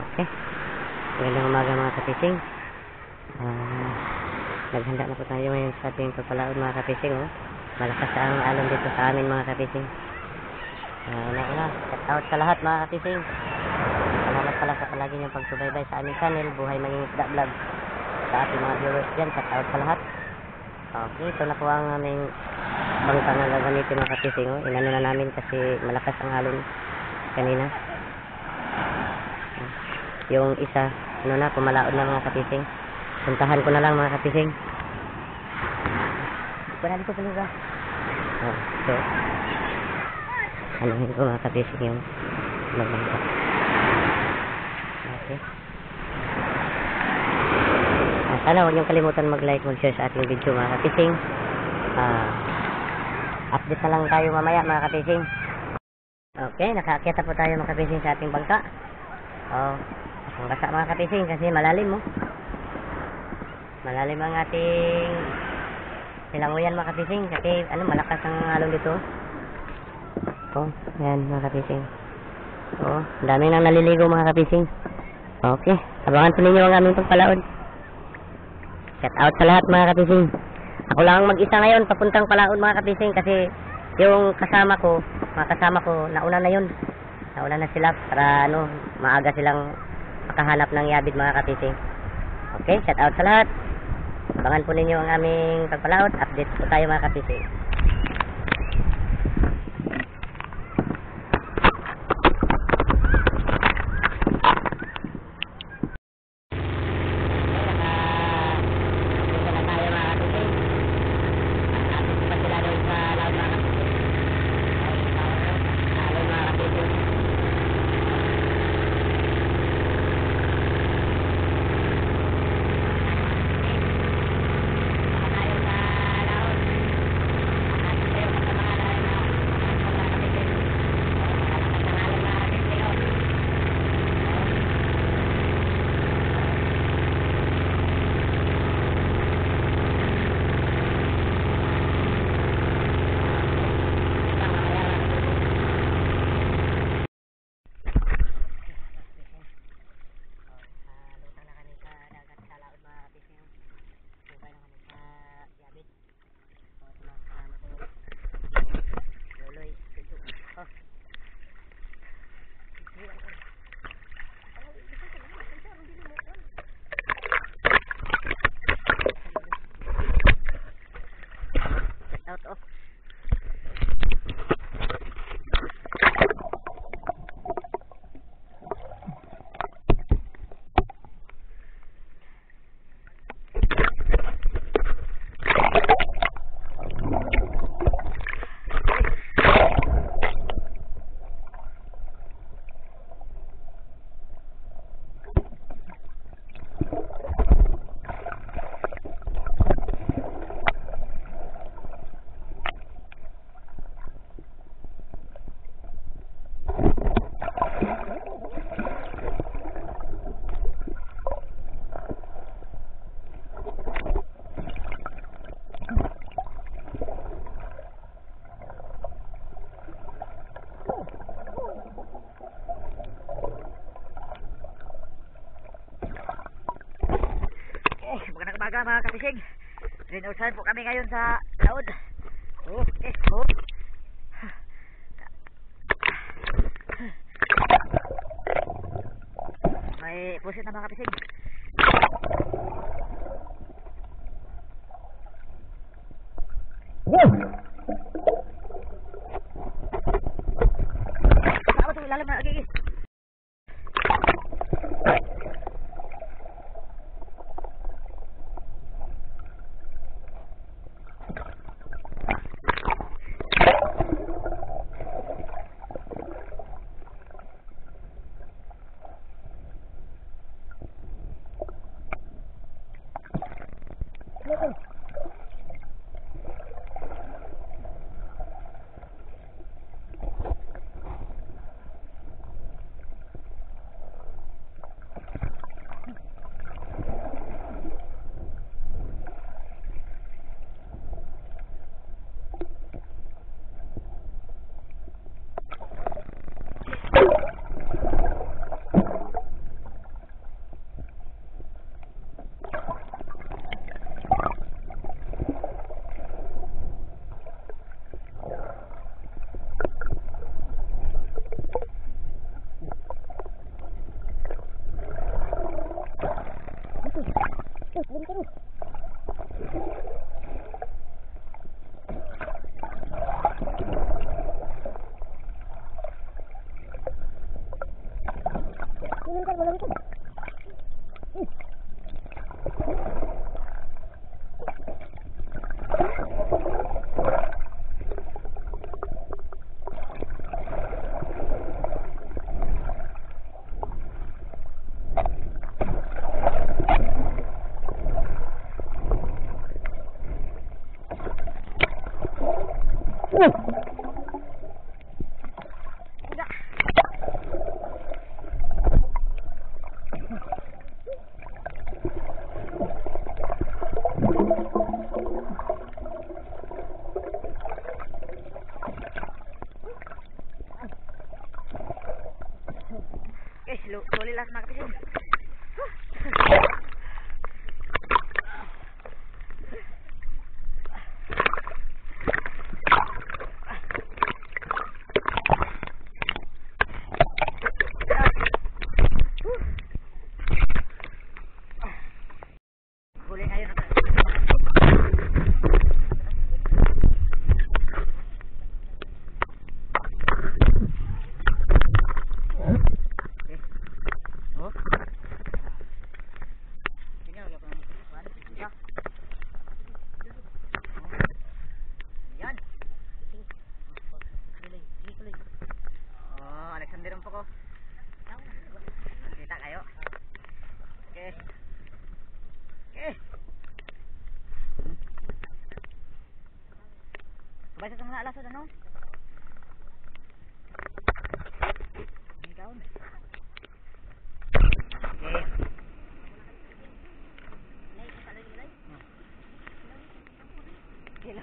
Okay. Magandang umaga mga kapising. Naghanda na po tayo ngayon sa ating pagpalaod mga kapising. Malakas ang alon dito sa amin mga kapising. Una-una, shout out sa lahat mga kapising. Salamat pala sa palagi niyong pagsubaybay sa aming channel, Buhay Mangingisda Vlog. Sa ating mga viewers dyan, shout out sa lahat. Okay, ito na po ang aming bangka na gagamitin mga kapising. Inano na namin kasi malakas ang alon kanina. Yung isa, pumalaod na mga kapising. Puntahan ko na lang mga kapising. Parali ko talaga. So, anuhin ko mga kapising yung magbangka. Okay. Sana huwag niyong kalimutan mag-like, mag-share sa ating video mga kapising. Update na lang tayo mamaya mga kapising. Okay, nakaakyat na po tayo mga kapising sa ating bangka. Ang basa mga kapising kasi malalim malalim ang ating silanguyan mga kapising kasi malakas ang alon dito. Yan mga kapising. Dami nang naliligo mga kapising. Okay, abangan po ninyo ang aming pagpalaod. Shout out sa lahat mga kapising. Ako lang mag-isa ngayon papuntang palaod mga kapising kasi yung mga kasama ko nauna na yun. Nauna na sila para maaga silang makahanap ng yabid mga kapising. Okay, shout out sa lahat. Abangan po ninyo ang aming pagpalaot. Update po tayo mga kapising. Magandang umaga mga kapising. Rinausahan po kami ngayon sa laod. May pusit na mga kapising. Saan ito ilalim na agigis? Huli lahat mga kapising. Huli ngayon. Oh. Tingnan ulit ang kuwan. Yeah. Yan. Tuloy. Oh, Alexander po ko. Kita kayo. Okay. Okay. Kabay sa mga alasod ano? Ikaw. Okay.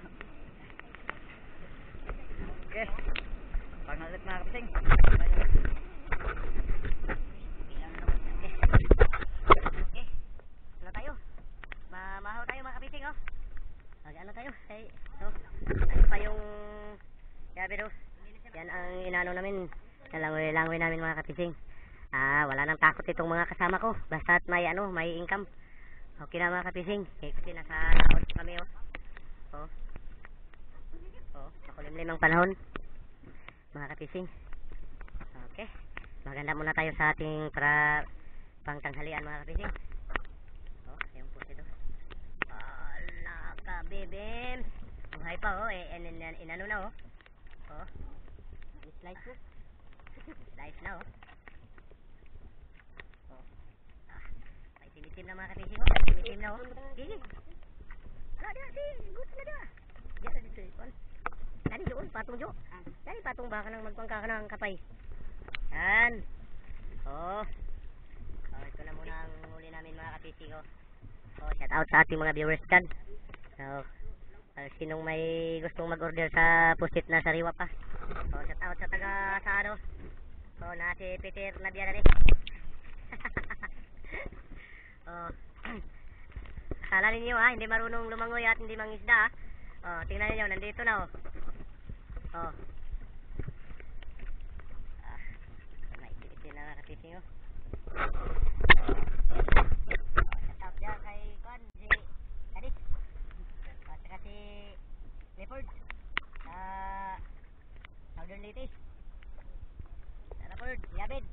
Okay. Pangalit mga kapising. Okay. Ano tayo? Mamahaw tayo mga kapising oh. Ano tayo? Ano pa yung yabero? Yan ang inano namin. Langoy namin mga kapising. Wala nang takot itong mga kasama ko. Basta't may income. Okay na mga kapising. Kasi nasa laot kami oh. Makulimlim ang panahon. Mga kapising. Okay. Maganda muna tayo sa ating pangtanghalian mga kapising. Yung po ito. Nakabibim. Buhay pa oh. Inano na oh. Slice po. Slice na oh. Timitim na mga kapising oh. Timitim na oh. Sige. Gusto na da. Diyan na dito. Dali doon, patong jo. Dali patong baka nang magpangka ka ng kapay. Yan. Ito na muna ang huli namin mga kapising oh. Shout out sa ating mga viewers dyan. Sinong may gustong mag-order sa pusit na sariwa pa. Shout out sa taga sa ano. Na si Peter Nadia na rin. Akala ninyo hindi marunong lumangoy at hindi mangisda tingnan niyo nandito na naitilitin na nga kapising shout out dyan kay Kwan si Kadis at saka si Leopard sa Southern Leyte sa Leopard, Yabid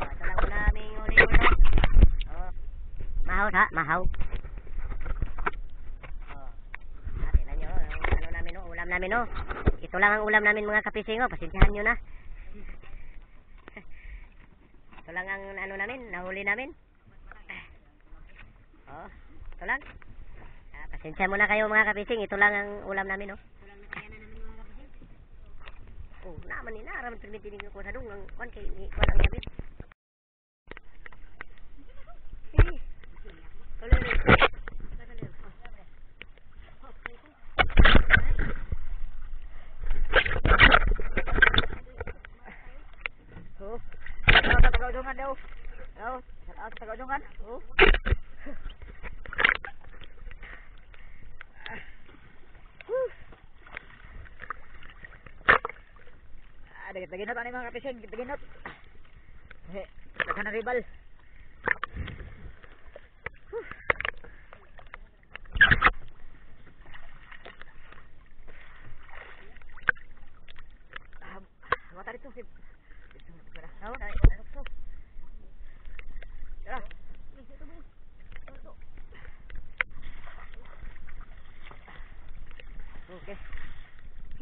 ito lang muna aming huli mahaw ha, mahaw. Tingnan nyo, ulam namin Ito lang ang ulam namin mga kapising pasensyahan nyo na. Ito lang ang namin, nahuli namin. Ito lang. Pasensya muna kayo mga kapising, ito lang ang ulam namin naman ni naram permitinig ko sa dung ang kon kay ni kon ang Yabid. Tagaudungan daw. Tagaudungan. Daginot ani mga kapising, daginot. Dagan na ribal.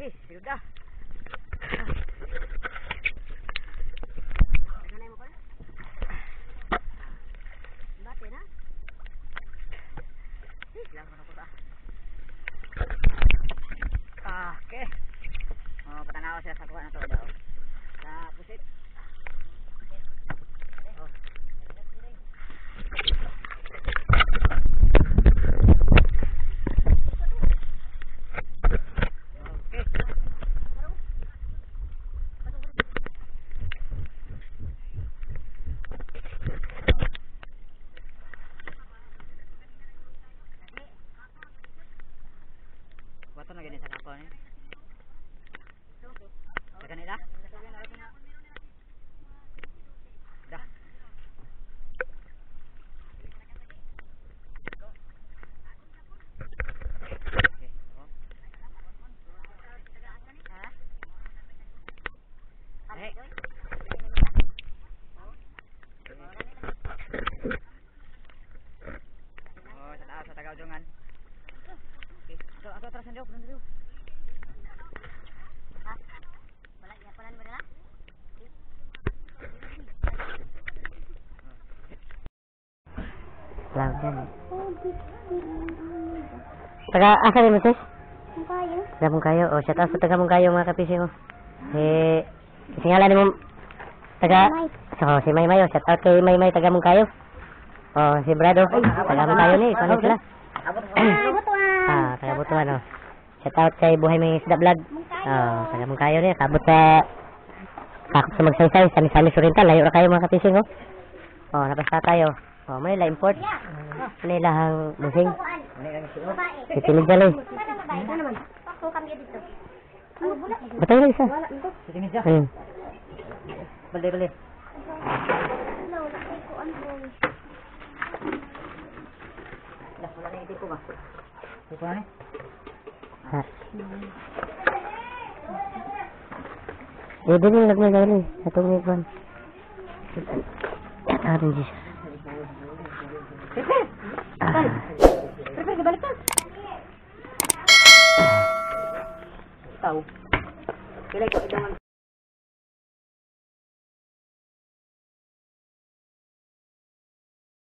Okay, sigod ka. Ganay mo ko? Bate na? Lang ko na ko ba? Okay. Oh, patanaw sila sa kuha na to daw. Sa pusit. Oh. Wato na ganyan sa kapo niya. Sa kanila? Dah. Oh, sa Tagaudungan. Ako atrasan daw, punan daw. Ha? Wala ya punan mo dala? Lang dyan. Taga, asa rin mo sis? Kayo? Tagamong kayo. O, shout out sa tagamong kayo mga kapising. Singalan mo, taga, so, si Maymay. Shout out kay Maymay, tagamong kayo. O, si Brado. Tagamong kayo ni. Paano sila? Taga Butuan. O. Shout out kay Buhay May Isda Vlog. O, tagamong kayo ni. Kabot sa sakop sa magsaysay. Sami-sami Surintal. Layo na kayo mga kapising. O, napasta tayo. O, Manila import. Manila hang busing. Sitinig ka lang. Ito naman. Pakto kami dito. Ano bula? Batay na isa. Wala ito. Sitinig siya. Ayun. Balde. Wala kay ko ano. Dah, wala na yung tipo ba? Tipo na ni? Ha. Dito yung nagmagawa ni. Atong ni Juan. Atin siya. Pepe, balik ka. Tahu. Kailan ko idangan